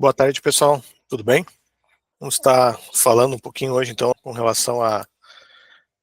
Boa tarde, pessoal. Tudo bem? Vamos estar falando um pouquinho hoje, então, com relação à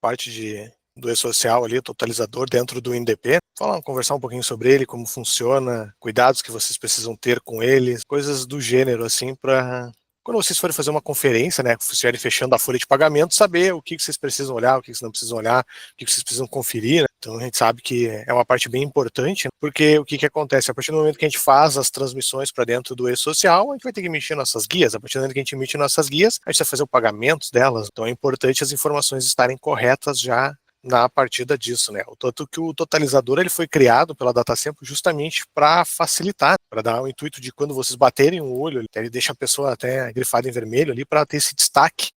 parte do e-social ali, totalizador dentro do INDP. Conversar um pouquinho sobre ele, como funciona, cuidados que vocês precisam ter com ele, coisas do gênero, assim, para quando vocês forem fazer uma conferência, né, se estiverem fechando a folha de pagamento, saber o que vocês precisam olhar, o que vocês não precisam olhar, o que vocês precisam conferir, né? Então a gente sabe que é uma parte bem importante, porque o que acontece? A partir do momento que a gente faz as transmissões para dentro do e-social, a gente vai ter que mexer nossas guias. A partir do momento que a gente emite nossas guias, a gente vai fazer o pagamento delas. Então é importante as informações estarem corretas já na partida disso, né? O tanto que o totalizador ele foi criado pela DataSempo justamente para facilitar, para dar o intuito de quando vocês baterem o olho, ele deixa a pessoa até grifada em vermelho ali para ter esse destaque,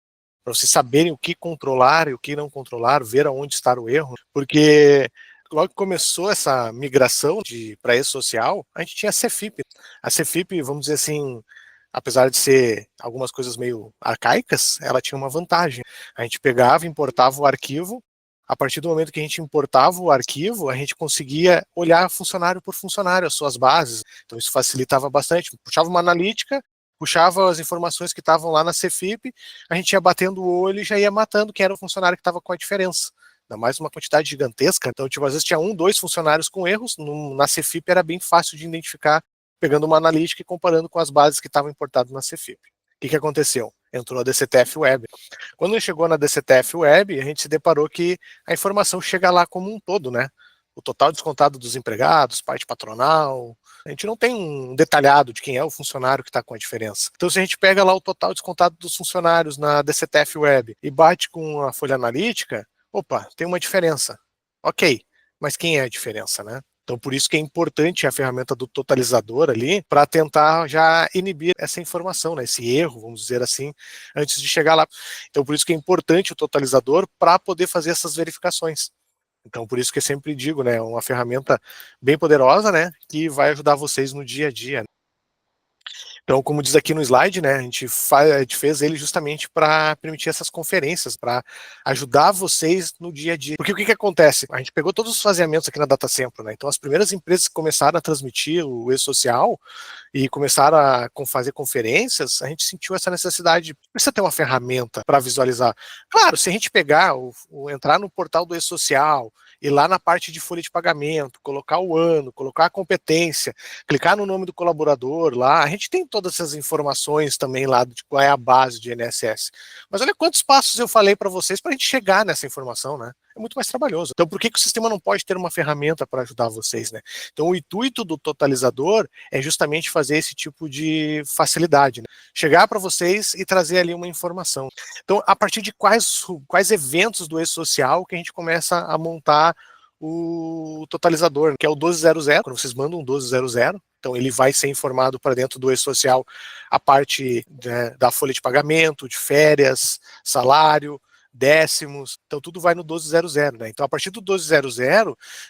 para vocês saberem o que controlar e o que não controlar, ver aonde está o erro, porque logo que começou essa migração para e-social, a gente tinha a Cefip. A Cefip, vamos dizer assim, apesar de ser algumas coisas meio arcaicas, ela tinha uma vantagem. A gente pegava, importava o arquivo, a partir do momento que a gente importava o arquivo, a gente conseguia olhar funcionário por funcionário, as suas bases. Então isso facilitava bastante. Puxava uma analítica, puxava as informações que estavam lá na Cefip, a gente ia batendo o olho e já ia matando quem era o funcionário que estava com a diferença. Ainda mais uma quantidade gigantesca. Então, tipo, às vezes tinha 1, 2 funcionários com erros. Na Cefip era bem fácil de identificar, pegando uma analítica e comparando com as bases que estavam importadas na Cefip. O que aconteceu? Entrou a DCTF Web. Quando chegou na DCTF Web, a gente se deparou que a informação chega lá como um todo, né? O total descontado dos empregados, parte patronal. A gente não tem um detalhado de quem é o funcionário que está com a diferença. Então, se a gente pega lá o total descontado dos funcionários na DCTF Web e bate com a folha analítica, opa, tem uma diferença. Ok, mas quem é a diferença, né? Então, por isso que é importante a ferramenta do totalizador ali, para tentar já inibir essa informação, né, esse erro, vamos dizer assim, antes de chegar lá. Então, por isso que é importante o totalizador para poder fazer essas verificações. Então, por isso que eu sempre digo, né, uma ferramenta bem poderosa, né, que vai ajudar vocês no dia a dia. Então, como diz aqui no slide, né, a gente fez ele justamente para permitir essas conferências, para ajudar vocês no dia a dia. Porque o que acontece? A gente pegou todos os faseamentos aqui na DataSempo, né? Então, as primeiras empresas que começaram a transmitir o e-social e começaram a fazer conferências, a gente sentiu essa necessidade, precisa ter uma ferramenta para visualizar. Claro, se a gente pegar, entrar no portal do e-social, ir lá na parte de folha de pagamento, colocar o ano, colocar a competência, clicar no nome do colaborador lá, a gente tem todas essas informações também lá de qual é a base de INSS. Mas olha quantos passos eu falei para vocês para a gente chegar nessa informação, né? É muito mais trabalhoso. Então, por que o sistema não pode ter uma ferramenta para ajudar vocês, né? Então, o intuito do totalizador é justamente fazer esse tipo de facilidade, né? Chegar para vocês e trazer ali uma informação. Então, a partir de quais eventos do e-social que a gente começa a montar o totalizador, que é o 1200, quando vocês mandam um 1200, então ele vai ser informado para dentro do e-social a parte, né, da folha de pagamento, de férias, salário, décimos, então tudo vai no 1200, né? Então a partir do 1200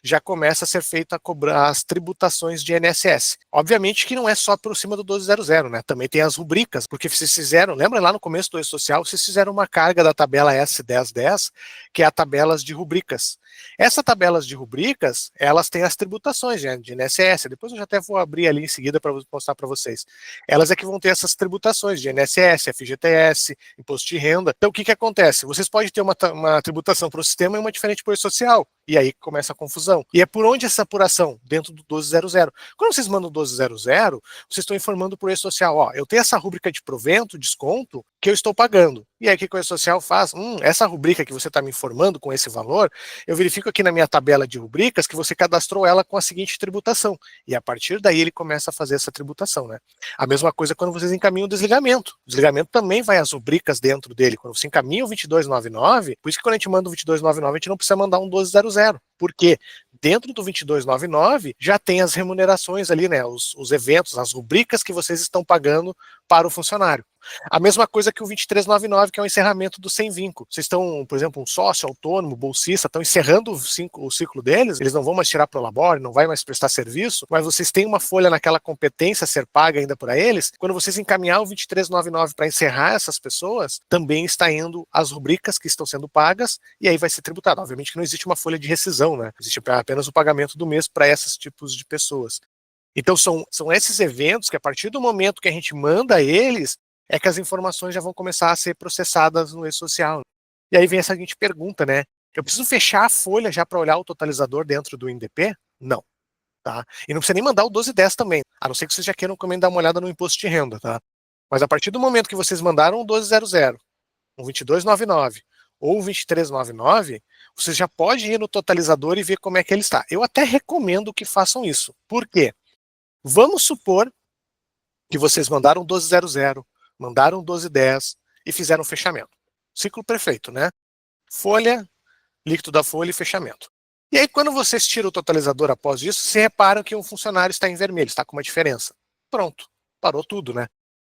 já começa a ser feita a cobrar as tributações de INSS. Obviamente que não é só por cima do 1200, né? Também tem as rubricas, porque vocês fizeram, lembra lá no começo do e-social, vocês fizeram uma carga da tabela S1010, que é a tabelas de rubricas. Essas tabelas de rubricas, elas têm as tributações, né, de INSS. Depois eu já até vou abrir ali em seguida para mostrar para vocês. Elas é que vão ter essas tributações de INSS, FGTS, imposto de renda. Então o que acontece? Vocês podem ter uma tributação para o sistema e uma diferente para o social. E aí começa a confusão. E é por onde essa apuração? Dentro do 1200. Quando vocês mandam o 1200, vocês estão informando para o e-social, ó, eu tenho essa rubrica de provento, desconto, que eu estou pagando. E aí o que o e-social faz? Essa rubrica que você está me informando com esse valor, eu verifico aqui na minha tabela de rubricas que você cadastrou ela com a seguinte tributação. E a partir daí ele começa a fazer essa tributação, né? A mesma coisa quando vocês encaminham o desligamento. O desligamento também vai as rubricas dentro dele. Quando você encaminha o 2299, por isso que quando a gente manda o 2299, a gente não precisa mandar um 1200. Por quê? Dentro do 2299 já tem as remunerações ali, né? Os eventos, as rubricas que vocês estão pagando para o funcionário. A mesma coisa que o 2399, que é o encerramento do sem vínculo. Vocês estão, por exemplo, um sócio autônomo, bolsista, estão encerrando o ciclo deles, eles não vão mais tirar pro labore, não vai mais prestar serviço, mas vocês têm uma folha naquela competência a ser paga ainda para eles. Quando vocês encaminhar o 2399 para encerrar essas pessoas, também está indo as rubricas que estão sendo pagas e aí vai ser tributado. Obviamente que não existe uma folha de rescisão, né? Existe apenas o pagamento do mês para esses tipos de pessoas. Então são esses eventos que, a partir do momento que a gente manda eles, é que as informações já vão começar a ser processadas no e-social. E aí vem essa seguinte pergunta, né? Eu preciso fechar a folha já para olhar o totalizador dentro do INDP? Não. Tá? E não precisa nem mandar o 1210 também, a não ser que vocês já queiram também dar uma olhada no imposto de renda. Tá? Mas a partir do momento que vocês mandaram o 1200, um 2299 ou 2399, você já pode ir no totalizador e ver como é que ele está. Eu até recomendo que façam isso. Por quê? Vamos supor que vocês mandaram 1200, mandaram 1210 e fizeram fechamento. Ciclo perfeito, né? Folha, líquido da folha e fechamento. E aí, quando vocês tiram o totalizador após isso, você repara que um funcionário está em vermelho, está com uma diferença. Pronto, parou tudo, né?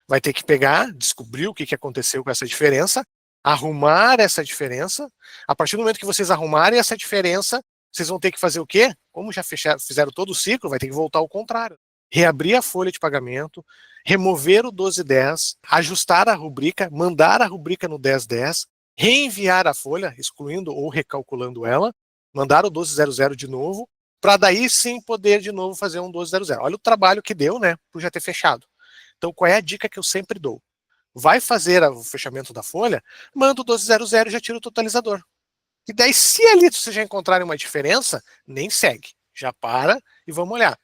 Vai ter que pegar, descobrir o que aconteceu com essa diferença, arrumar essa diferença. A partir do momento que vocês arrumarem essa diferença, vocês vão ter que fazer o quê? Como já fizeram todo o ciclo, vai ter que voltar ao contrário. Reabrir a folha de pagamento, remover o 1210, ajustar a rubrica, mandar a rubrica no 1010, reenviar a folha, excluindo ou recalculando ela, mandar o 1200 de novo, para daí sim poder de novo fazer um 1200. Olha o trabalho que deu, né, por já ter fechado. Então, qual é a dica que eu sempre dou? Vai fazer o fechamento da folha, manda o 1200 e já tira o totalizador. E daí, se ali vocês já encontrarem uma diferença, nem segue. Já para e vamos olhar.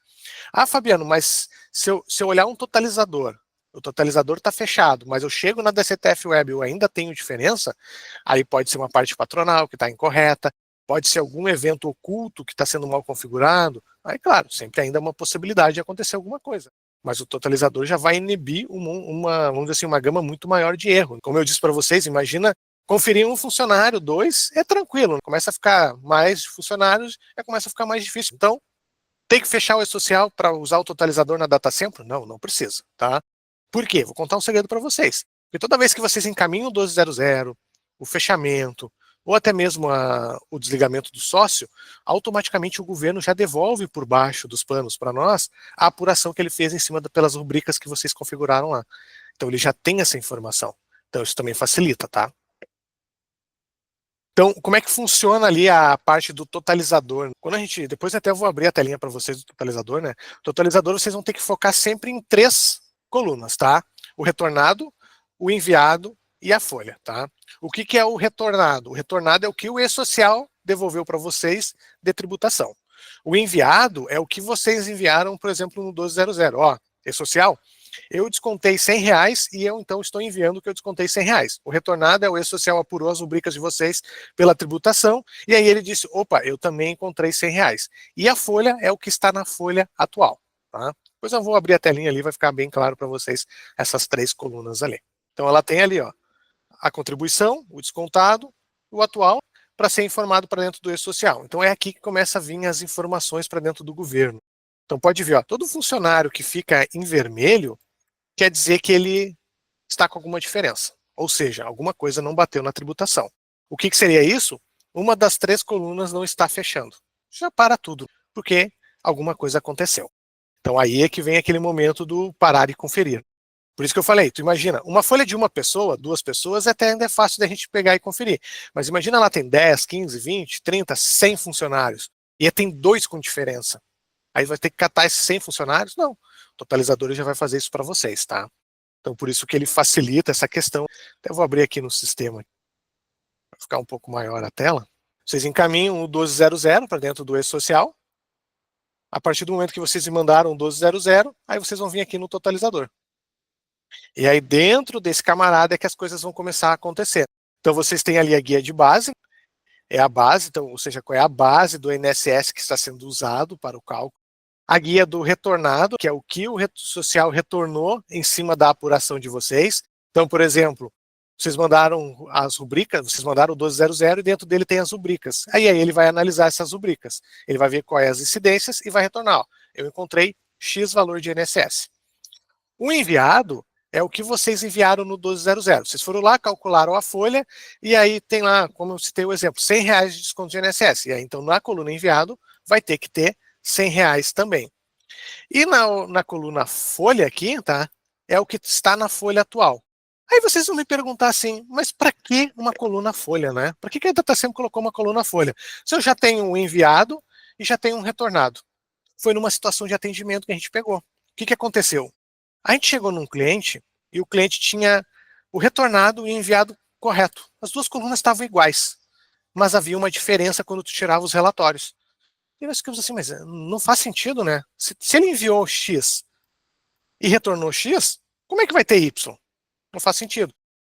Ah, Fabiano, mas se eu olhar um totalizador, o totalizador está fechado, mas eu chego na DCTF Web e eu ainda tenho diferença, aí pode ser uma parte patronal que está incorreta, pode ser algum evento oculto que está sendo mal configurado. Aí, claro, sempre ainda é uma possibilidade de acontecer alguma coisa. Mas o totalizador já vai inibir vamos dizer assim, uma gama muito maior de erro. Como eu disse para vocês, imagina conferir um funcionário, dois, é tranquilo. Começa a ficar mais funcionários, já começa a ficar mais difícil. Então, tem que fechar o e-social para usar o totalizador na data sempre? Não, não precisa, tá? Por quê? Vou contar um segredo para vocês. Porque toda vez que vocês encaminham o 1200, o fechamento, ou até mesmo o desligamento do sócio, automaticamente o governo já devolve por baixo dos panos para nós a apuração que ele fez em cima pelas rubricas que vocês configuraram lá. Então ele já tem essa informação. Então isso também facilita, tá? Então, como é que funciona ali a parte do totalizador? Quando a gente, depois até eu vou abrir a telinha para vocês do totalizador, né? O totalizador vocês vão ter que focar sempre em 3 colunas, tá? O retornado, o enviado e a folha, tá? O que é o retornado? O retornado é o que o e-social devolveu para vocês de tributação. O enviado é o que vocês enviaram, por exemplo, no 1200. Ó, e-social, eu descontei R$100 e eu então estou enviando que eu descontei R$100. O retornado é o e-social apurou as rubricas de vocês pela tributação e aí ele disse, opa, eu também encontrei R$100. E a folha é o que está na folha atual. Tá? Depois eu vou abrir a telinha ali, vai ficar bem claro para vocês essas 3 colunas ali. Então ela tem ali, ó, a contribuição, o descontado, o atual, para ser informado para dentro do e-social. Então é aqui que começa a vir as informações para dentro do governo. Então pode ver, ó, todo funcionário que fica em vermelho quer dizer que ele está com alguma diferença. Ou seja, alguma coisa não bateu na tributação. O que seria isso? Uma das 3 colunas não está fechando. Já para tudo, porque alguma coisa aconteceu. Então aí é que vem aquele momento do parar e conferir. Por isso que eu falei, tu imagina, uma folha de uma pessoa, 2 pessoas, até ainda é fácil da gente pegar e conferir. Mas imagina lá tem 10, 15, 20, 30, 100 funcionários. E tem 2 com diferença. Aí vai ter que catar esses 100 funcionários? Não. O totalizador já vai fazer isso para vocês, tá? Então, por isso que ele facilita essa questão. Até vou abrir aqui no sistema, para ficar um pouco maior a tela. Vocês encaminham o 1200 para dentro do e-social. A partir do momento que vocês me mandaram o 1200, aí vocês vão vir aqui no totalizador. E aí, dentro desse camarada é que as coisas vão começar a acontecer. Então, vocês têm ali a guia de base, é a base, então, ou seja, qual é a base do INSS que está sendo usado para o cálculo. A guia do retornado, que é o que o social retornou em cima da apuração de vocês. Então, por exemplo, vocês mandaram as rubricas, vocês mandaram o 1200 e dentro dele tem as rubricas. Aí ele vai analisar essas rubricas. Ele vai ver quais as incidências e vai retornar. Ó, eu encontrei X valor de INSS. O enviado é o que vocês enviaram no 1200. Vocês foram lá, calcularam a folha, e aí tem lá, como eu citei o exemplo, R$100 de desconto de INSS. E aí, então, na coluna enviado, vai ter que ter R$100 também. E na coluna folha aqui, tá? É o que está na folha atual. Aí vocês vão me perguntar assim, mas para que uma coluna folha, né? Para que a DataSem colocou uma coluna folha? Se eu já tenho um enviado e já tenho um retornado. foi numa situação de atendimento que a gente pegou. O que aconteceu? A gente chegou num cliente e o cliente tinha o retornado e o enviado correto. As duas colunas estavam iguais, mas havia uma diferença quando tu tirava os relatórios. E nós ficamos assim, mas não faz sentido, né? Se ele enviou X e retornou X, como é que vai ter Y? Não faz sentido.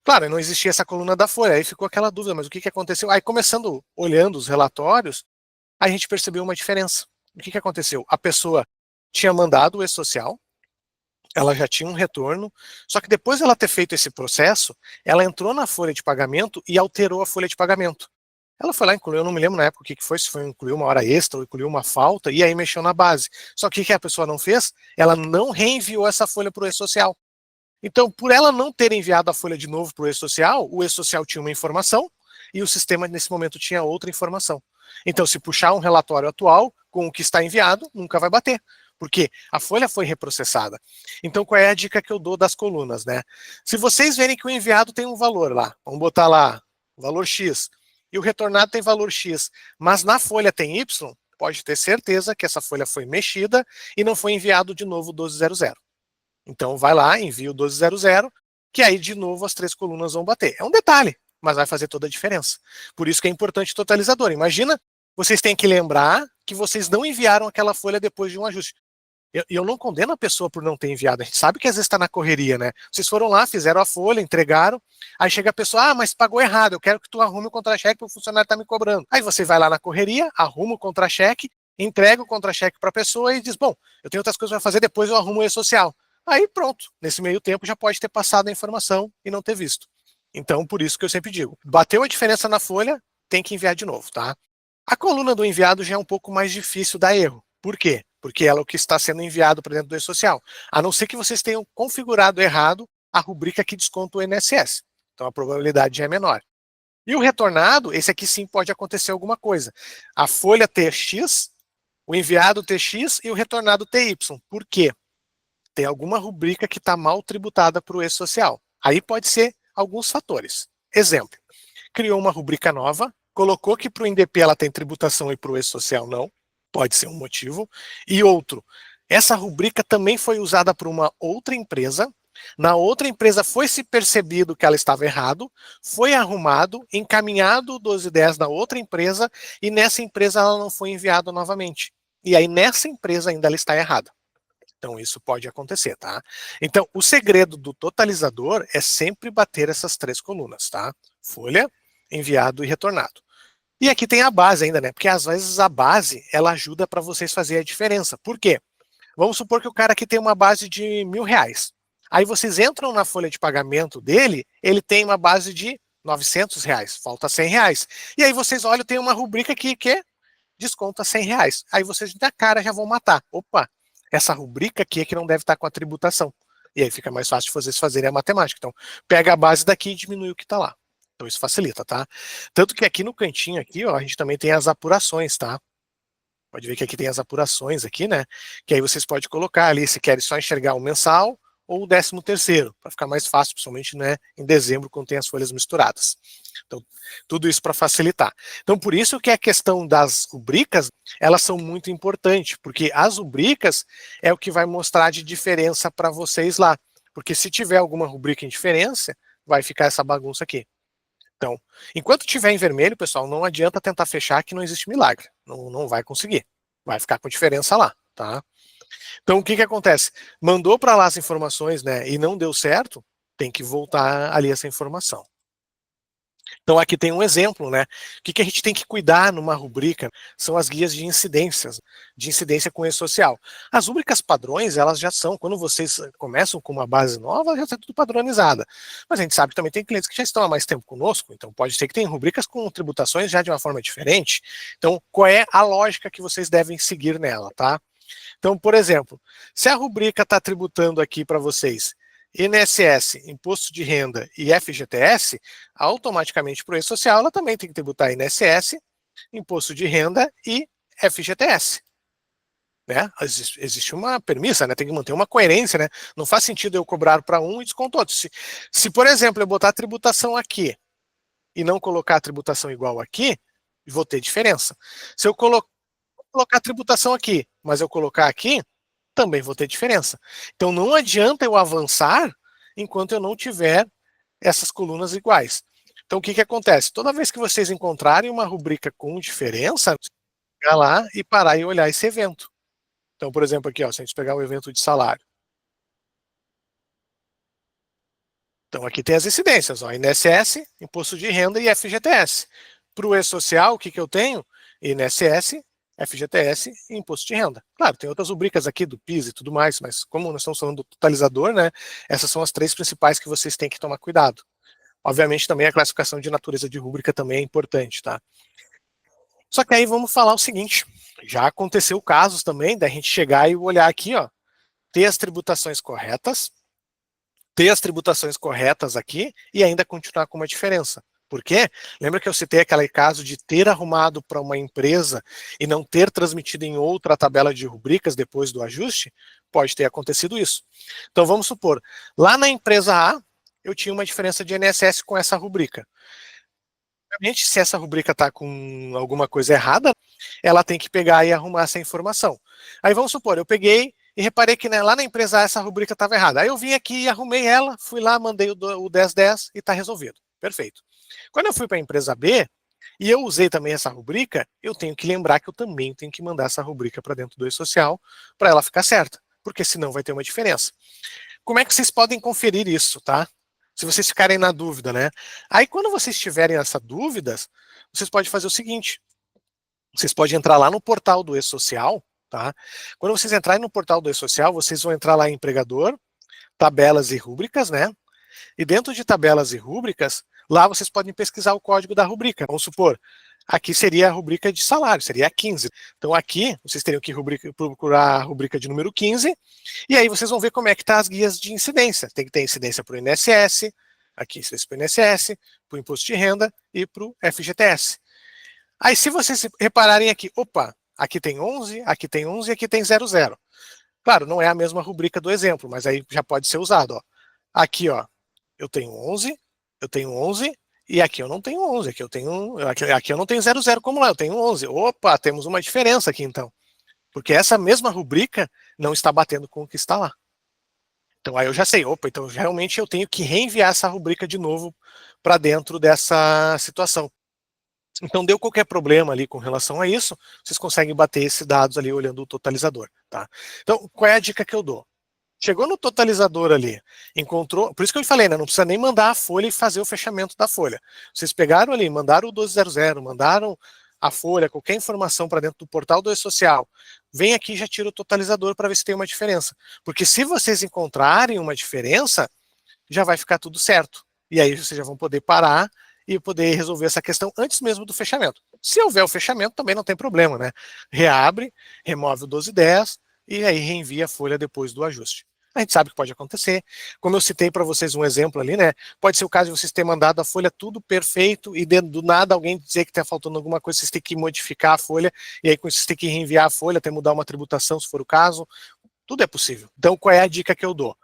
Claro, não existia essa coluna da folha, aí ficou aquela dúvida, mas o que aconteceu? Aí começando, olhando os relatórios, a gente percebeu uma diferença. O que aconteceu? A pessoa tinha mandado o e-social, ela já tinha um retorno, só que depois de ela ter feito esse processo, ela entrou na folha de pagamento e alterou a folha de pagamento. Ela foi lá, incluiu, eu não me lembro na época o que foi, se foi incluir uma hora extra ou incluiu uma falta, e aí mexeu na base. Só que o que a pessoa não fez? Ela não reenviou essa folha para o e-social. Então, por ela não ter enviado a folha de novo para o e-social, o e-social tinha uma informação e o sistema, nesse momento, tinha outra informação. Então, se puxar um relatório atual com o que está enviado, nunca vai bater, porque a folha foi reprocessada. Então, qual é a dica que eu dou das colunas, né? Se vocês verem que o enviado tem um valor lá, vamos botar lá, valor X, e o retornado tem valor X, mas na folha tem Y, pode ter certeza que essa folha foi mexida e não foi enviado de novo o 1200. Então vai lá, envia o 1200, que aí de novo as três colunas vão bater. É um detalhe, mas vai fazer toda a diferença. Por isso que é importante o totalizador. Imagina, vocês têm que lembrar que vocês não enviaram aquela folha depois de um ajuste. Eu não condeno a pessoa por não ter enviado. A gente sabe que às vezes está na correria, né? Vocês foram lá, fizeram a folha, entregaram, aí chega a pessoa, mas pagou errado, eu quero que tu arrume o contra-cheque para o funcionário estar me cobrando. Aí você vai lá na correria, arruma o contra-cheque, entrega o contra-cheque para a pessoa e diz, bom, eu tenho outras coisas para fazer, depois eu arrumo o e-social. Aí pronto, nesse meio tempo já pode ter passado a informação e não ter visto. Então, por isso que eu sempre digo, bateu a diferença na folha, tem que enviar de novo, tá? A coluna do enviado já é um pouco mais difícil dar erro. Por quê? Porque ela é o que está sendo enviado para dentro do e-social. A não ser que vocês tenham configurado errado a rubrica que desconta o INSS. Então a probabilidade já é menor. E o retornado, esse aqui sim pode acontecer alguma coisa. A folha TX, o enviado TX e o retornado TY. Por quê? Tem alguma rubrica que está mal tributada para o e-social. Aí pode ser alguns fatores. Exemplo, criou uma rubrica nova, colocou que para o INDP ela tem tributação e para o e-social não, pode ser um motivo. E outro, essa rubrica também foi usada por uma outra empresa, na outra empresa foi se percebido que ela estava errado, foi arrumado, encaminhado o 1210 na outra empresa e nessa empresa ela não foi enviada novamente. E aí nessa empresa ainda ela está errada. Então isso pode acontecer, tá? Então o segredo do totalizador é sempre bater essas três colunas, tá? Folha, enviado e retornado. E aqui tem a base ainda, né? Porque às vezes a base, ela ajuda para vocês fazerem a diferença. Por quê? Vamos supor que o cara aqui tem uma base de R$ 1.000. Aí vocês entram na folha de pagamento dele, ele tem uma base de R$ 900, falta R$ 100. E aí vocês olham, tem uma rubrica aqui que desconta R$ 100. Aí vocês da cara já vão matar. Opa, essa rubrica aqui é que não deve estar com a tributação. E aí fica mais fácil de vocês fazerem a matemática. Então, pega a base daqui e diminui o que está lá. Então isso facilita, tá? Tanto que aqui no cantinho aqui, ó, a gente também tem as apurações, tá? Pode ver que aqui tem as apurações aqui, né? Que aí vocês podem colocar ali se querem só enxergar o mensal ou o 13º, para ficar mais fácil, principalmente, né, em dezembro, quando tem as folhas misturadas. Então, tudo isso para facilitar. Então, por isso que a questão das rubricas, elas são muito importantes, porque as rubricas é o que vai mostrar de diferença para vocês lá. Porque se tiver alguma rubrica em diferença, vai ficar essa bagunça aqui. Então, enquanto tiver em vermelho, pessoal, não adianta tentar fechar que não existe milagre. Não vai conseguir. Vai ficar com diferença lá, tá? Então, o que acontece? Mandou para lá as informações, né, e não deu certo, tem que voltar ali essa informação. Então aqui tem um exemplo, né? O que a gente tem que cuidar numa rubrica são as guias de incidência com e-social. As rubricas padrões, elas já são, quando vocês começam com uma base nova, já está tudo padronizada. Mas a gente sabe que também tem clientes que já estão há mais tempo conosco, então pode ser que tenham rubricas com tributações já de uma forma diferente. Então, qual é a lógica que vocês devem seguir nela, tá? Então, por exemplo, se a rubrica está tributando aqui para vocês INSS, Imposto de Renda e FGTS, automaticamente para o e-social ela também tem que tributar INSS, Imposto de Renda e FGTS. Né? Existe uma premissa, né? Tem que manter uma coerência, né? Não faz sentido eu cobrar para um e desconto outro. Se, por exemplo, eu botar a tributação aqui e não colocar a tributação igual aqui, vou ter diferença. Se eu colocar colocar tributação aqui, mas eu colocar aqui, também vou ter diferença. Então não adianta eu avançar enquanto eu não tiver essas colunas iguais. Então o que acontece? Toda vez que vocês encontrarem uma rubrica com diferença, chegar lá e parar e olhar esse evento. Então, por exemplo, aqui, ó, se a gente pegar o evento de salário. Então aqui tem as incidências, ó, INSS, Imposto de Renda e FGTS. Para o E-Social, o que eu tenho? INSS, FGTS e Imposto de Renda. Claro, tem outras rubricas aqui do PIS e tudo mais, mas como nós estamos falando do totalizador, né, essas são as três principais que vocês têm que tomar cuidado. Obviamente também a classificação de natureza de rúbrica também é importante, tá? Só que aí vamos falar o seguinte, já aconteceu casos também da gente chegar e olhar aqui, ó, ter as tributações corretas, aqui e ainda continuar com uma diferença. Por quê? Lembra que eu citei aquele caso de ter arrumado para uma empresa e não ter transmitido em outra tabela de rubricas depois do ajuste? Pode ter acontecido isso. Então vamos supor, lá na empresa A, eu tinha uma diferença de INSS com essa rubrica. Obviamente, se essa rubrica está com alguma coisa errada, ela tem que pegar e arrumar essa informação. Aí vamos supor, eu peguei e reparei que, né, lá na empresa essa rubrica estava errada. Aí eu vim aqui e arrumei ela, fui lá, mandei o 1010 e está resolvido. Perfeito. Quando eu fui para a empresa B e eu usei também essa rubrica, eu tenho que lembrar que eu também tenho que mandar essa rubrica para dentro do E-Social para ela ficar certa, porque senão vai ter uma diferença. Como é que vocês podem conferir isso, tá? Se vocês ficarem na dúvida, né? Aí quando vocês tiverem essa dúvidas, vocês podem fazer o seguinte: vocês podem entrar lá no portal do E-Social, tá? Quando vocês entrarem no portal do E-Social, vocês vão entrar lá em empregador, tabelas e rúbricas, né? E dentro de tabelas e rúbricas, lá vocês podem pesquisar o código da rubrica. Vamos supor, aqui seria a rubrica de salário, seria a 15. Então aqui vocês teriam que procurar a rubrica de número 15, e aí vocês vão ver como é que tá as guias de incidência. Tem que ter incidência para o INSS, aqui incidência para o INSS, para o Imposto de Renda e para o FGTS. Aí se vocês repararem aqui, opa, aqui tem 11, aqui tem 11 e aqui tem 00. Claro, não é a mesma rubrica do exemplo, mas aí já pode ser usado. Ó. Aqui, ó, eu tenho 11, e aqui eu não tenho 11, aqui eu não tenho 00 como lá, eu tenho 11. Opa, temos uma diferença aqui então. Porque essa mesma rubrica não está batendo com o que está lá. Então aí eu já sei, opa, então realmente eu tenho que reenviar essa rubrica de novo para dentro dessa situação. Então deu qualquer problema ali com relação a isso, vocês conseguem bater esses dados ali olhando o totalizador, tá? Então, qual é a dica que eu dou? Chegou no totalizador ali, encontrou, por isso que eu falei, né, não precisa nem mandar a folha e fazer o fechamento da folha. Vocês pegaram ali, mandaram o 1200, mandaram a folha, qualquer informação para dentro do portal do E-Social, vem aqui e já tira o totalizador para ver se tem uma diferença. Porque se vocês encontrarem uma diferença, já vai ficar tudo certo. E aí vocês já vão poder parar e poder resolver essa questão antes mesmo do fechamento. Se houver o fechamento, também não tem problema, né? Reabre, remove o 1210 e aí reenvia a folha depois do ajuste. A gente sabe que pode acontecer. Como eu citei para vocês um exemplo ali, né? Pode ser o caso de vocês terem mandado a folha tudo perfeito e do nada alguém dizer que está faltando alguma coisa, vocês têm que modificar a folha e aí vocês têm que reenviar a folha, até mudar uma tributação, se for o caso. Tudo é possível. Então, qual é a dica que eu dou?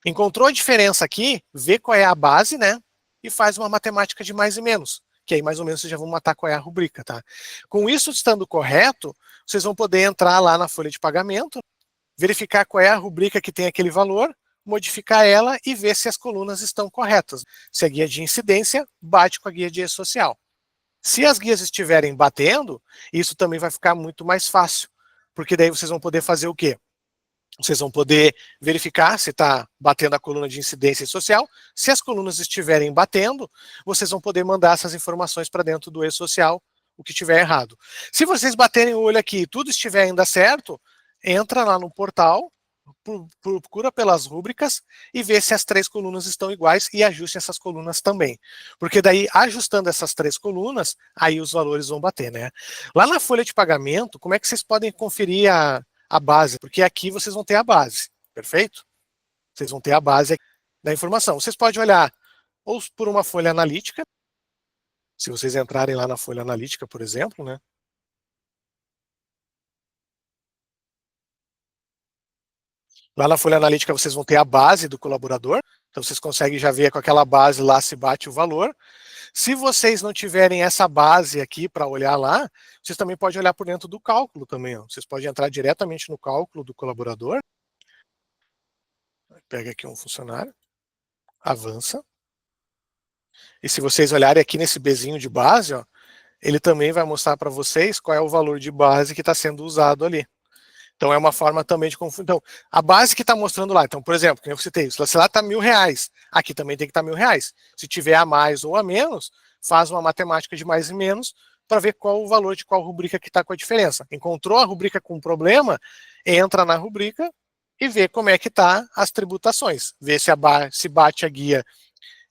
Encontrou a diferença aqui, vê qual é a base, né? E faz uma matemática de mais e menos. Que aí mais ou menos vocês já vão matar qual é a rubrica, tá? Com isso estando correto, vocês vão poder entrar lá na folha de pagamento, verificar qual é a rubrica que tem aquele valor, modificar ela e ver se as colunas estão corretas. Se a guia de incidência bate com a guia de E-Social. Se as guias estiverem batendo, isso também vai ficar muito mais fácil. Porque daí vocês vão poder fazer o quê? Vocês vão poder verificar se está batendo a coluna de incidência social. Se as colunas estiverem batendo, vocês vão poder mandar essas informações para dentro do E-Social, o que estiver errado. Se vocês baterem o olho aqui e tudo estiver ainda certo, entra lá no portal, procura pelas rúbricas e vê se as três colunas estão iguais e ajuste essas colunas também. Porque daí, ajustando essas três colunas, aí os valores vão bater, né? Lá na folha de pagamento, como é que vocês podem conferir a base? Porque aqui vocês vão ter a base, perfeito? Vocês vão ter a base da informação. Vocês podem olhar ou por uma folha analítica, se vocês entrarem lá na folha analítica, por exemplo, né? Lá na folha analítica vocês vão ter a base do colaborador, então vocês conseguem já ver com aquela base lá se bate o valor. Se vocês não tiverem essa base aqui para olhar lá, vocês também podem olhar por dentro do cálculo também. Ó. Vocês podem entrar diretamente no cálculo do colaborador. Pega aqui um funcionário, avança. E se vocês olharem aqui nesse Bzinho de base, ó, ele também vai mostrar para vocês qual é o valor de base que está sendo usado ali. Então é uma forma também de confundir. Então, a base que está mostrando lá, então, por exemplo, que eu citei, se lá está R$1.000, aqui também tem que estar R$1.000. Se tiver a mais ou a menos, faz uma matemática de mais e menos para ver qual o valor de qual rubrica que está com a diferença. Encontrou a rubrica com problema, entra na rubrica e vê como é que está as tributações. Vê se bate a guia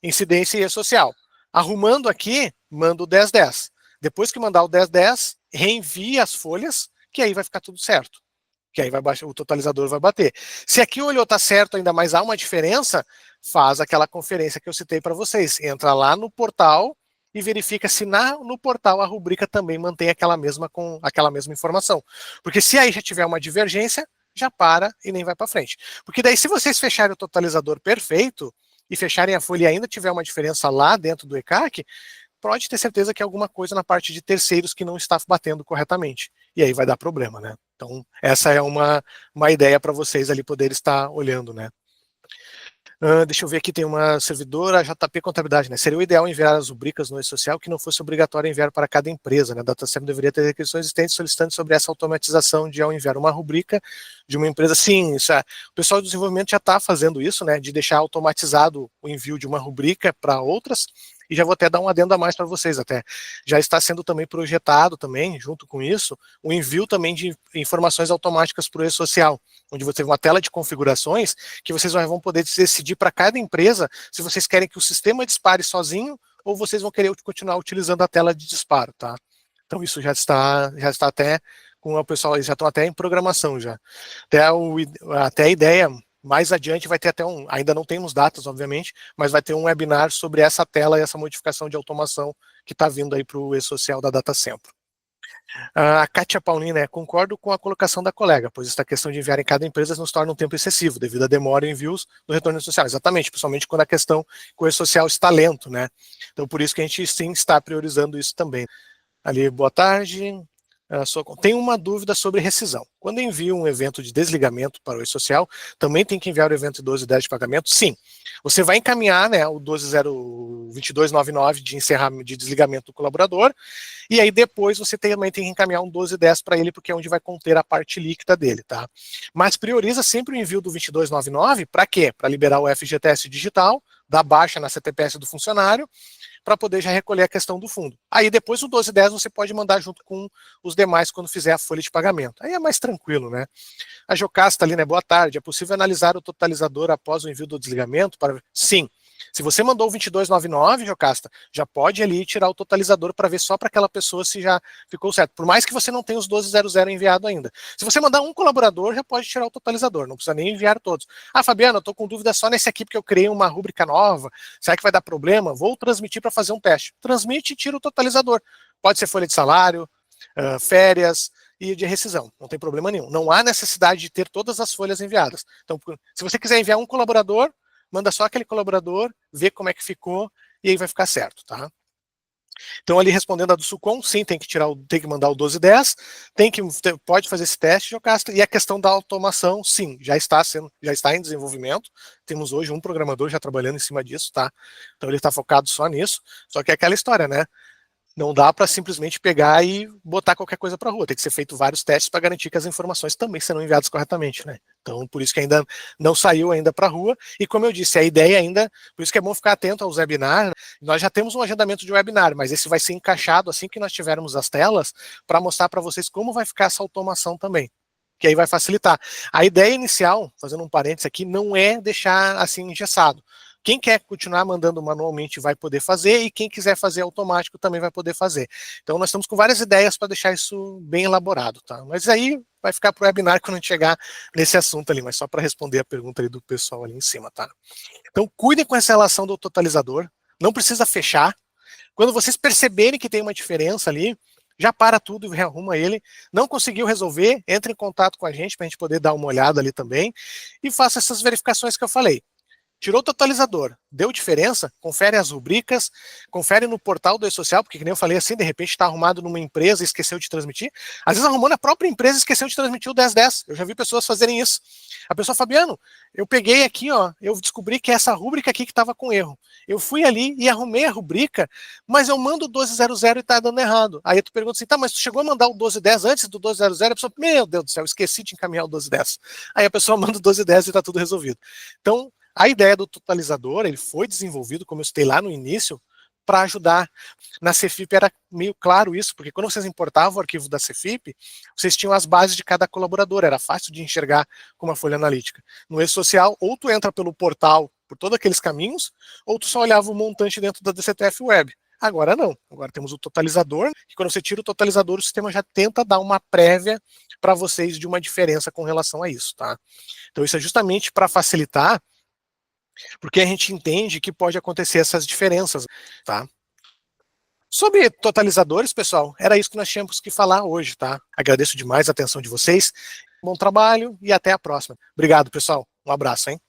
incidência e social. Arrumando aqui, manda o 1010. Depois que mandar o 1010, reenvia as folhas, que aí vai ficar tudo certo. Que aí vai baixar, o totalizador vai bater. Se aqui olhou está certo, ainda mais há uma diferença, faz aquela conferência que eu citei para vocês. Entra lá no portal e verifica se no portal a rubrica também mantém aquela mesma informação. Porque se aí já tiver uma divergência, já para e nem vai para frente. Porque daí se vocês fecharem o totalizador perfeito e fecharem a folha e ainda tiver uma diferença lá dentro do ECAC, pode ter certeza que é alguma coisa na parte de terceiros que não está batendo corretamente. E aí vai dar problema, né? Então, essa é uma ideia para vocês ali poderem estar olhando, né? Deixa eu ver aqui, tem uma servidora, JP Contabilidade, né? Seria o ideal enviar as rubricas no e-social que não fosse obrigatório enviar para cada empresa, né? A DataSem deveria ter requisições existentes solicitando sobre essa automatização de ao enviar uma rubrica de uma empresa. Sim, o pessoal do desenvolvimento já está fazendo isso, né? De deixar automatizado o envio de uma rubrica para outras. E já vou até dar um adendo a mais para vocês até. Já está sendo também projetado também, junto com isso, o envio também de informações automáticas para o e-social, onde você tem uma tela de configurações que vocês vão poder decidir para cada empresa se vocês querem que o sistema dispare sozinho ou vocês vão querer continuar utilizando a tela de disparo, tá? Então isso já está até com o pessoal, eles já estão até em programação já. Até a ideia mais adiante vai ter até ainda não temos datas, obviamente, mas vai ter um webinar sobre essa tela e essa modificação de automação que está vindo aí para o e-social da DataSempro. A Kátia Paulina, concordo com a colocação da colega, pois esta questão de enviar em cada empresa nos torna um tempo excessivo, devido à demora em envios do retorno social. Exatamente, principalmente quando a questão com o e-social está lento, né? Então, por isso que a gente sim está priorizando isso também. Ali, boa tarde. Tem uma dúvida sobre rescisão. Quando envio um evento de desligamento para o e-social, também tem que enviar o evento 1210 de pagamento? Sim. Você vai encaminhar, né, o 2299 de desligamento do colaborador, e aí depois você também tem que encaminhar um 1210 para ele, porque é onde vai conter a parte líquida dele, tá? Mas prioriza sempre o envio do 2299, para quê? Para liberar o FGTS digital, dar baixa na CTPS do funcionário, para poder já recolher a questão do fundo. Aí depois o 1210 você pode mandar junto com os demais quando fizer a folha de pagamento. Aí é mais tranquilo, né? A Jocasta ali, né? Boa tarde. É possível analisar o totalizador após o envio do desligamento? Sim. Se você mandou o 2299, Jocasta, já pode ali tirar o totalizador para ver só para aquela pessoa se já ficou certo. Por mais que você não tenha os 1200 enviado ainda. Se você mandar um colaborador, já pode tirar o totalizador, não precisa nem enviar todos. Ah, Fabiana, eu estou com dúvida só nesse aqui porque eu criei uma rúbrica nova. Será que vai dar problema? Vou transmitir para fazer um teste. Transmite e tira o totalizador. Pode ser folha de salário, férias e de rescisão. Não tem problema nenhum. Não há necessidade de ter todas as folhas enviadas. Então, se você quiser enviar um colaborador, manda só aquele colaborador, vê como é que ficou e aí vai ficar certo, tá? Então, ali respondendo a do Sucom, sim, tem que mandar o 1210, pode fazer esse teste, Jocasta, e a questão da automação, sim, já está em desenvolvimento. Temos hoje um programador já trabalhando em cima disso, tá? Então ele está focado só nisso. Só que é aquela história, né? Não dá para simplesmente pegar e botar qualquer coisa para a rua. Tem que ser feito vários testes para garantir que as informações também serão enviadas corretamente, né? Então, por isso que ainda não saiu ainda para a rua. E como eu disse, a ideia ainda, por isso que é bom ficar atento aos webinars. Nós já temos um agendamento de webinar, mas esse vai ser encaixado assim que nós tivermos as telas para mostrar para vocês como vai ficar essa automação também. Que aí vai facilitar. A ideia inicial, fazendo um parênteses aqui, não é deixar assim engessado. Quem quer continuar mandando manualmente vai poder fazer e quem quiser fazer automático também vai poder fazer. Então nós estamos com várias ideias para deixar isso bem elaborado, tá? Mas aí vai ficar para o webinar quando a gente chegar nesse assunto ali, mas só para responder a pergunta ali do pessoal ali em cima, tá? Então cuidem com essa relação do totalizador, não precisa fechar. Quando vocês perceberem que tem uma diferença ali, já para tudo e rearruma ele. Não conseguiu resolver, entre em contato com a gente para a gente poder dar uma olhada ali também e faça essas verificações que eu falei. Tirou o totalizador, deu diferença, confere as rubricas, confere no portal do e-social, porque, que nem eu falei assim, de repente está arrumado numa empresa e esqueceu de transmitir. Às vezes arrumou na própria empresa e esqueceu de transmitir o 1010. Eu já vi pessoas fazerem isso. A pessoa, Fabiano, eu peguei aqui, ó, eu descobri que essa rúbrica aqui que estava com erro. Eu fui ali e arrumei a rubrica, mas eu mando o 1200 e está dando errado. Aí tu pergunta assim, tá, mas tu chegou a mandar o 1210 antes do 1200? A pessoa, meu Deus do céu, esqueci de encaminhar o 1210. Aí a pessoa manda o 1210 e está tudo resolvido. Então, a ideia do totalizador, ele foi desenvolvido, como eu citei lá no início, para ajudar. Na Cefip era meio claro isso, porque quando vocês importavam o arquivo da Cefip, vocês tinham as bases de cada colaborador, era fácil de enxergar com uma folha analítica. No e-social, ou tu entra pelo portal, por todos aqueles caminhos, ou tu só olhava o montante dentro da DCTF Web. Agora não, agora temos o totalizador, que quando você tira o totalizador, o sistema já tenta dar uma prévia para vocês de uma diferença com relação a isso, tá? Então isso é justamente para facilitar, porque a gente entende que pode acontecer essas diferenças, tá? Sobre totalizadores, pessoal, era isso que nós tínhamos que falar hoje, tá? Agradeço demais a atenção de vocês, bom trabalho e até a próxima. Obrigado, pessoal. Um abraço, hein?